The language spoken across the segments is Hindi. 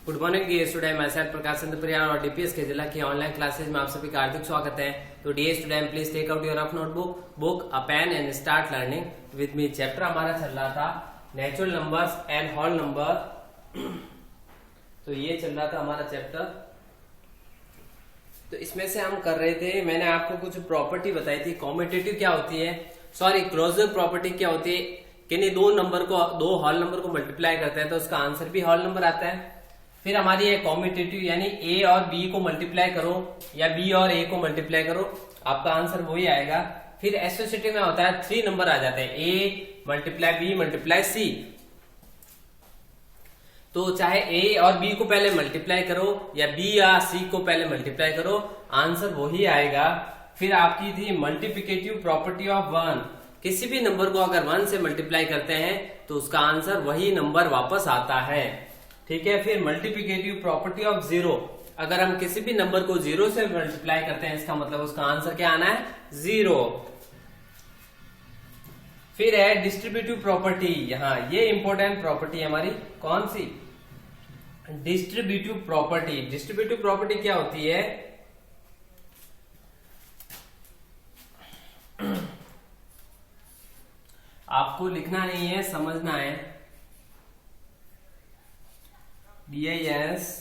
गुड मॉर्निंग डियर स्टूडेंट, मैं सर प्रकाश चंद्र परियार और डीपीएस के जिला की ऑनलाइन क्लासेज में आप सभी का हार्दिक स्वागत है। तो dear student, please take out your notebook a pen and start learning with me. Chapter हमारा चल रहा था natural numbers and whole number. तो ये चल रहा था हमारा चैप्टर। तो इसमें से हम कर रहे थे, मैंने आपको कुछ प्रॉपर्टी बताई थी। कॉम्यूटेटिव क्या होती है, सॉरी क्लोजर प्रॉपर्टी क्या होती है कि नहीं, दो होल नंबर को मल्टीप्लाई करते हैं तो उसका आंसर भी होल नंबर आता है। फिर हमारी है कॉम्यूटेटिव, यानी ए और बी को मल्टीप्लाई करो या बी और ए को मल्टीप्लाई करो, आपका आंसर वही आएगा। फिर एसोसिएटिव में होता है 3 नंबर आ जाते हैं, A multiply B multiply C. तो चाहे ए और बी को पहले मल्टीप्लाई करो या बी या सी को पहले मल्टीप्लाई करो, आंसर वही आएगा। फिर आपकी थी मल्टीप्लिकेटिव प्रॉपर्टी ऑफ 1। किसी भी नंबर को अगर 1 से मल्टीप्लाई करते हैं तो उसका आंसर वही नंबर वापस आता है, ठीक है। फिर मल्टीप्लिकेटिव प्रॉपर्टी ऑफ 0। अगर हम किसी भी नंबर को 0 से मल्टीप्लाई करते हैं, इसका मतलब उसका आंसर क्या आना है, 0। फिर है डिस्ट्रीब्यूटिव प्रॉपर्टी। यहां ये इंपॉर्टेंट प्रॉपर्टी है हमारी, कौन सी, डिस्ट्रीब्यूटिव प्रॉपर्टी। डिस्ट्रीब्यूटिव प्रॉपर्टी क्या होती है, आपको लिखना नहीं है, समझना है। DISTRI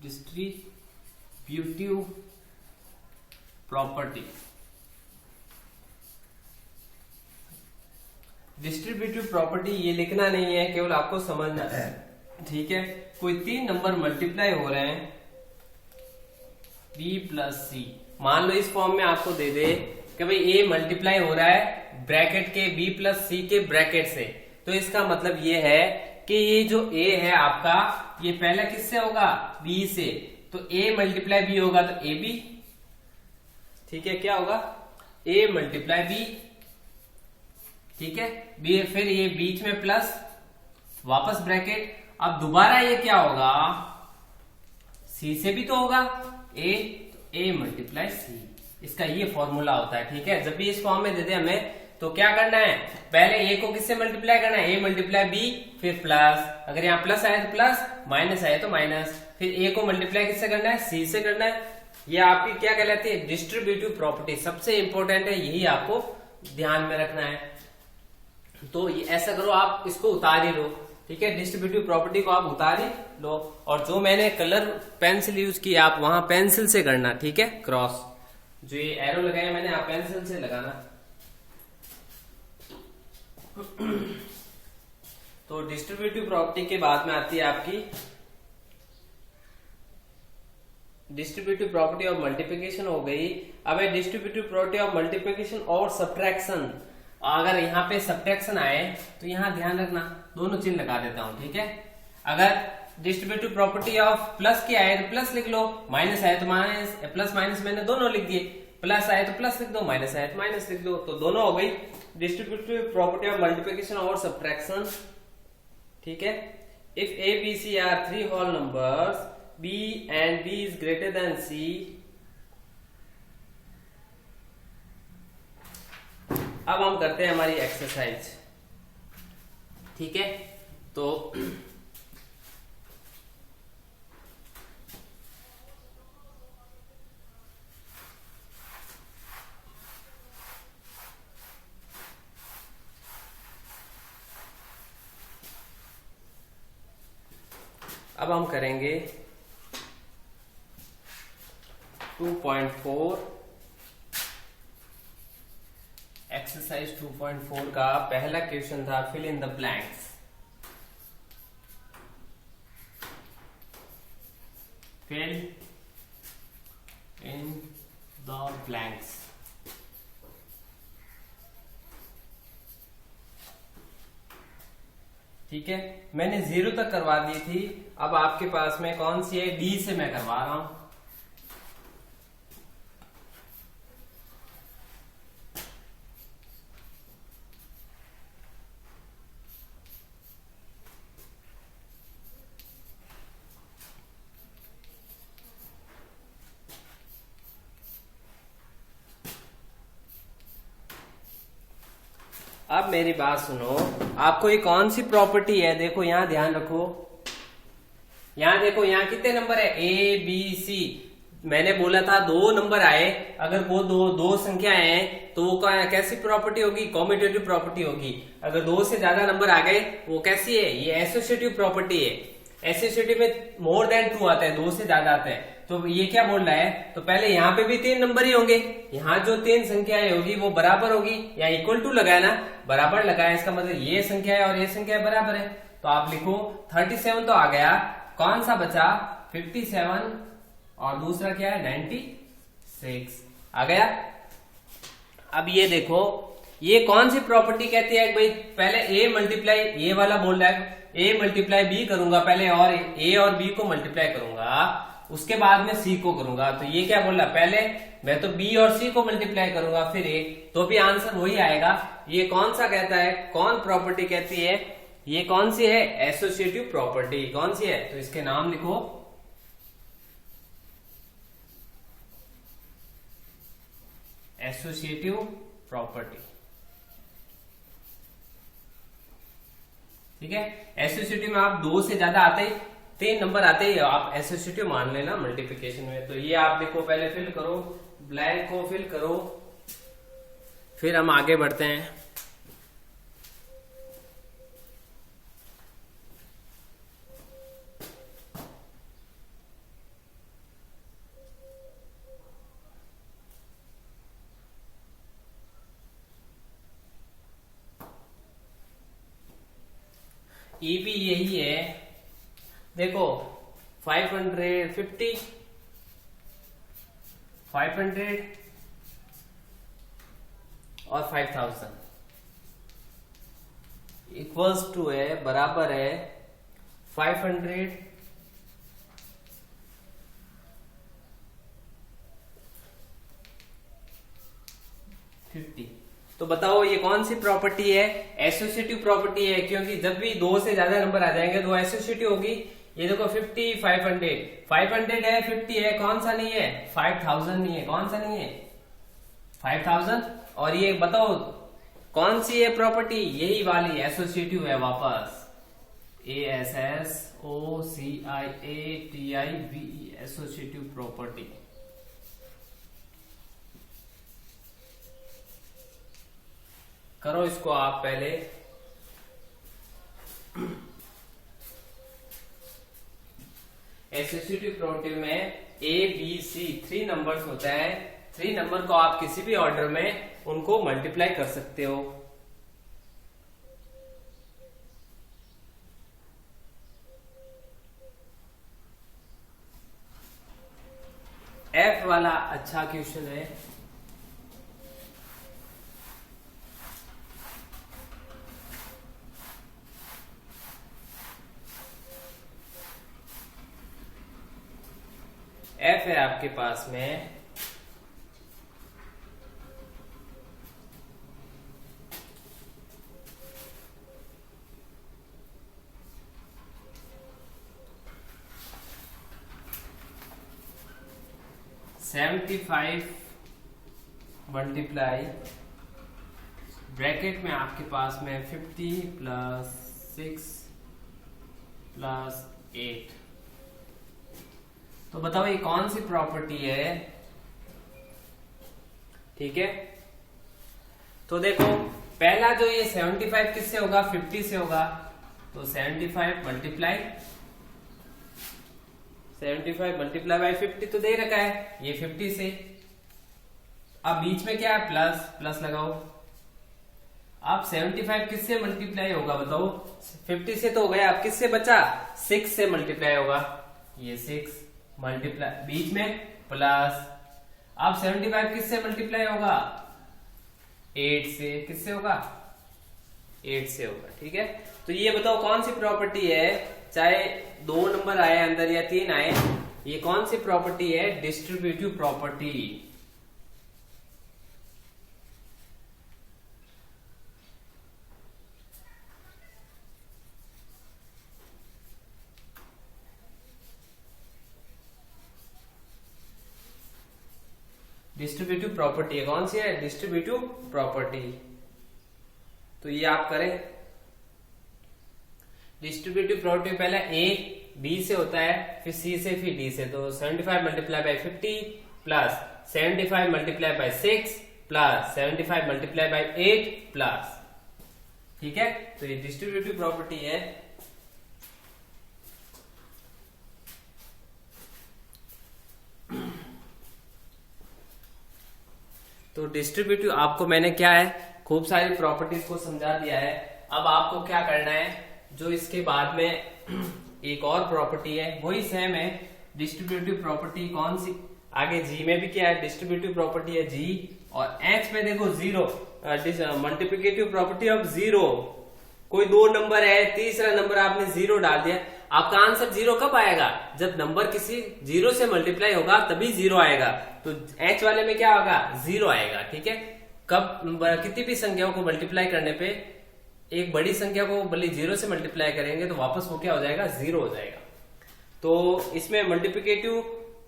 distributive property. Distributive property ये लिखना नहीं है, केवल आपको समझना है, ठीक है। कोई 3 नंबर मल्टीप्लाई हो रहे हैं B प्लस सी, मान लो इस फॉर्म में आपको दे दे कि भाई ए मल्टीप्लाई हो रहा है ब्रैकेट के B प्लस सी के ब्रैकेट से, तो इसका मतलब ये है कि ये जो A है आपका, ये पहला किससे होगा, B से। तो A मल्टीप्लाई B होगा तो AB, ठीक है। क्या होगा, A मल्टीप्लाई B, ठीक है। B, फिर ये बीच में प्लस, वापस ब्रैकेट। अब दोबारा ये क्या होगा, C से भी तो होगा A, तो A मल्टीप्लाई C। इसका ये फॉर्मूला होता है, ठीक है। जब भी इस फॉर्म में दे दे हमें, तो क्या करना है, पहले ए को किससे मल्टीप्लाई करना है, ए मल्टीप्लाई बी, फिर प्लस, अगर यहाँ प्लस आए तो प्लस, माइनस आए तो माइनस, फिर ए को मल्टीप्लाई किससे करना है, सी से करना है। ये आपकी क्या कहलाती है, डिस्ट्रीब्यूटिव प्रॉपर्टी। सबसे इंपॉर्टेंट है, यही आपको ध्यान में रखना है। तो ये ऐसा करो, आप इसको उतार ही लो, ठीक है। डिस्ट्रीब्यूटिव प्रॉपर्टी को आप उतार ही लो, और जो मैंने कलर पेंसिल यूज की, आप वहां पेंसिल से करना, ठीक है। क्रॉस जो ये एरो लगाया मैंने, आप पेंसिल से लगाना। तो डिस्ट्रीब्यूटिव प्रॉपर्टी के बाद में आती है आपकी डिस्ट्रीब्यूटिव प्रॉपर्टी ऑफ मल्टीप्लिकेशन हो गई। अब है डिस्ट्रीब्यूटिव प्रॉपर्टी ऑफ मल्टीप्लिकेशन और सब्ट्रैक्शन। अगर यहाँ पे सब्ट्रैक्शन आए तो यहाँ ध्यान रखना, दोनों चिन्ह लगा देता हूं, ठीक है। अगर डिस्ट्रीब्यूटिव प्रॉपर्टी ऑफ प्लस की आए तो प्लस लिख लो, माइनस आए तो माइनस, प्लस माइनस मैंने दोनों लिख दिए, प्लस आए तो प्लस लिख दो, माइनस आए तो माइनस लिख दो, तो दोनों हो गई डिस्ट्रीब्यूटिव प्रॉपर्टी ऑफ मल्टीप्लिकेशन और सब्ट्रैक्शन, ठीक है। If A B C are 3 whole numbers, b and b is greater than c, अब हम करते हैं हमारी एक्सरसाइज, ठीक है। तो अब हम करेंगे 2.4 एक्सरसाइज 2.4 का पहला क्वेश्चन था, fill in the blanks. Fill in the blanks. ठीक है, मैंने 0 तक करवा दी थी। अब आपके पास में कौन सी है, डी से मैं करवा रहा हूं। अब अब मेरी बात सुनो, आपको ये कौन सी प्रॉपर्टी है, देखो यहाँ ध्यान रखो, यहाँ देखो यहाँ कितने नंबर है, ए बी सी। मैंने बोला था दो नंबर आए, अगर वो दो संख्याएं हैं तो वो कैसी प्रॉपर्टी होगी, कॉम्यूटेटिव प्रॉपर्टी होगी। अगर दो से ज्यादा नंबर आ गए वो कैसी है, ये एसोसिएटिव प्रॉपर्टी है। एसोसिएटिव में मोर देन 2 आता है, 2 से ज्यादा आता है। तो ये क्या बोल रहा है, तो पहले यहाँ पे भी 3 नंबर ही होंगे, यहाँ जो 3 संख्याएं होगी वो बराबर होगी, या इक्वल टू लगाया ना, बराबर लगाया, इसका मतलब ये संख्या है और ये संख्या बराबर है। तो आप लिखो 37 तो आ गया, कौन सा बचा 57 और दूसरा क्या है 96 आ गया। अब ये देखो ये कौन सी प्रॉपर्टी कहती है भाई, पहले ए मल्टीप्लाई, ये वाला बोल रहा है ए मल्टीप्लाई बी करूंगा पहले, और ए और बी को मल्टीप्लाई करूंगा, उसके बाद में सी को करूंगा। तो ये क्या बोल रहा है, पहले मैं तो बी और सी को मल्टीप्लाई करूंगा फिर ए, तो भी आंसर वही आएगा। ये कौन सा कहता है, कौन प्रॉपर्टी कहती है, ये कौन सी है, एसोसिएटिव प्रॉपर्टी। कौन सी है, तो इसके नाम लिखो, एसोसिएटिव प्रॉपर्टी। ठीक है, एसोसिएटिव में आप 2 से ज्यादा आते ही, 3 नंबर आते ही आप एसोसिएटिव मान लेना मल्टीप्लिकेशन में। तो ये आप देखो, पहले फिल करो, ब्लैंक को फिल करो, फिर हम आगे बढ़ते हैं। ई भी यही है, देखो 550, 500 और 5000 इक्वल्स टू है, बराबर है 500 50। तो बताओ ये कौन सी प्रॉपर्टी है, एसोसिएटिव प्रॉपर्टी है, क्योंकि जब भी 2 से ज्यादा नंबर आ जाएंगे तो एसोसिएटिव होगी। ये देखो 50, 500, 500 है, 50 है, कौन सा नहीं है, 5000 नहीं है, कौन सा नहीं है 5000। और ये बताओ कौन सी है प्रॉपर्टी, यही वाली एसोसिएटिव है वापस, ASSOCIATIVE, एसोसिएटिव प्रॉपर्टी। करो इसको आप पहले, एसोसिएटिव प्रॉपर्टी में ए बी सी 3 नंबर्स होता है, 3 नंबर को आप किसी भी ऑर्डर में उनको मल्टीप्लाई कर सकते हो। एफ वाला अच्छा क्वेश्चन है, एफ है आपके पास में, $75 मल्टीप्लाई ब्रैकेट में आपके पास में 50 + 6 + 8। तो बताओ ये कौन सी प्रॉपर्टी है। ठीक है, तो देखो पहला जो ये 75 किससे होगा, 50 से होगा, तो 75 मल्टीप्लाई 50 तो दे रखा है ये 50 से। अब बीच में क्या है, प्लस, प्लस लगाओ। अब 75 किससे मल्टीप्लाई होगा बताओ, 50 से तो हो गया, अब किससे बचा, 6 से मल्टीप्लाई होगा, ये 6 मल्टीप्लाई, बीच में प्लस। अब 75 किससे मल्टीप्लाई होगा, 8 से, किससे होगा, 8 से होगा। ठीक है, तो ये बताओ कौन सी प्रॉपर्टी है, चाहे 2 नंबर आए अंदर या 3 आए, ये कौन सी प्रॉपर्टी है, डिस्ट्रीब्यूटिव प्रॉपर्टी। डिस्ट्रीब्यूटिव प्रॉपर्टी है, कौन सी है, डिस्ट्रीब्यूटिव प्रॉपर्टी। तो ये आप करें। डिस्ट्रीब्यूटिव प्रॉपर्टी पहले ए बी से होता है, फिर सी से, फिर डी से। तो 75 multiply by 50 plus 75 multiply by 6 plus 75 multiply by 8 plus, ठीक है। तो ये डिस्ट्रीब्यूटिव प्रॉपर्टी है। तो डिस्ट्रीब्यूटिव आपको मैंने क्या है खूब सारी प्रॉपर्टीज को समझा दिया है। अब आपको क्या करना है, जो इसके बाद में एक और प्रॉपर्टी है वही सेम है। डिस्ट्रीब्यूटिव प्रॉपर्टी कौन सी, आगे जी में भी क्या है, डिस्ट्रीब्यूटिव प्रॉपर्टी है जी, और एच में देखो zero, multiplicative property of zero. कोई दो नंबर है, तीसरा नंबर आपने जीरो डाल दिया, आपका आंसर जीरो कब आएगा, जब नंबर किसी जीरो से मल्टीप्लाई होगा तभी जीरो आएगा। तो एच वाले में क्या होगा, जीरो आएगा, ठीक है। कब कितनी भी संख्याओं को मल्टीप्लाई करने पे एक बड़ी संख्या को भले जीरो से मल्टीप्लाई करेंगे तो वापस वो क्या हो जाएगा, जीरो हो जाएगा। तो इसमें मल्टीप्लिकेटिव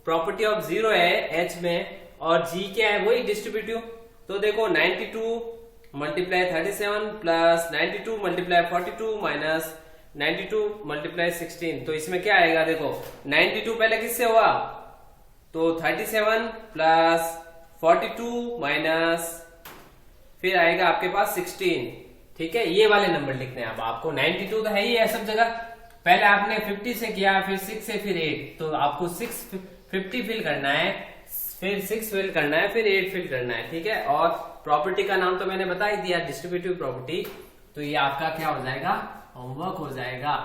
प्रॉपर्टी ऑफ जीरो है एच में, और जी क्या है, वही डिस्ट्रीब्यूटिव। तो देखो 92 multiply 37 plus 92 multiply 42 minus 92 multiply 16। तो इसमें क्या आएगा, देखो 92 पहले किससे हुआ, तो 37 प्लस 42 माइनस फिर आएगा आपके पास 16, ठीक है। ये वाले नंबर लिखने हैं अब आपको। 92 तो है ही है सब जगह, पहले आपने 50 से किया, फिर 6 से, फिर 8। तो आपको 50 फिल करना है, फिर 6 फिल करना है, फिर 8 फिल करना है, ठीक है। और प्रॉपर्टी का नाम तो मैंने बता ही दिया, डिस्ट्रीब्यूटिव प्रॉपर्टी। तो ये आपका क्या हो जाएगा, होमवर्क हो जाएगा,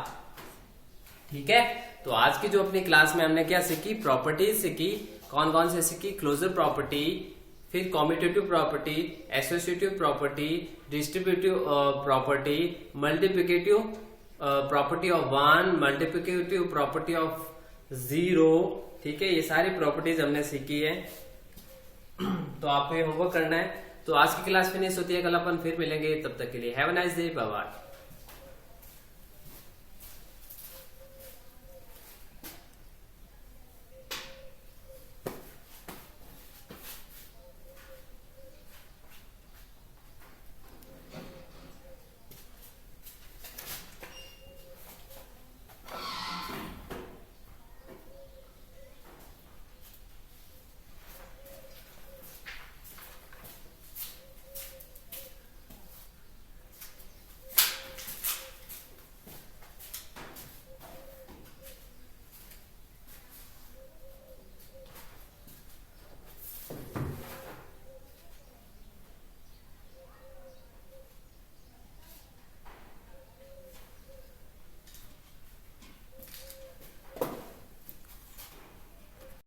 ठीक है। तो आज की जो अपनी क्लास में हमने क्या सीखी, प्रॉपर्टीज सीखी। कौन कौन से सीखी, क्लोजर प्रॉपर्टी, फिर commutative property, associative property, distributive property, multiplicative property of 1, multiplicative property of 0, ठीक है। ये सारी प्रॉपर्टीज हमने सीखी है। तो आपको ये होमवर्क करना है। तो आज की क्लास फिनिश होती है, कल अपन फिर मिलेंगे, तब तक के लिए have a nice day, bye bye.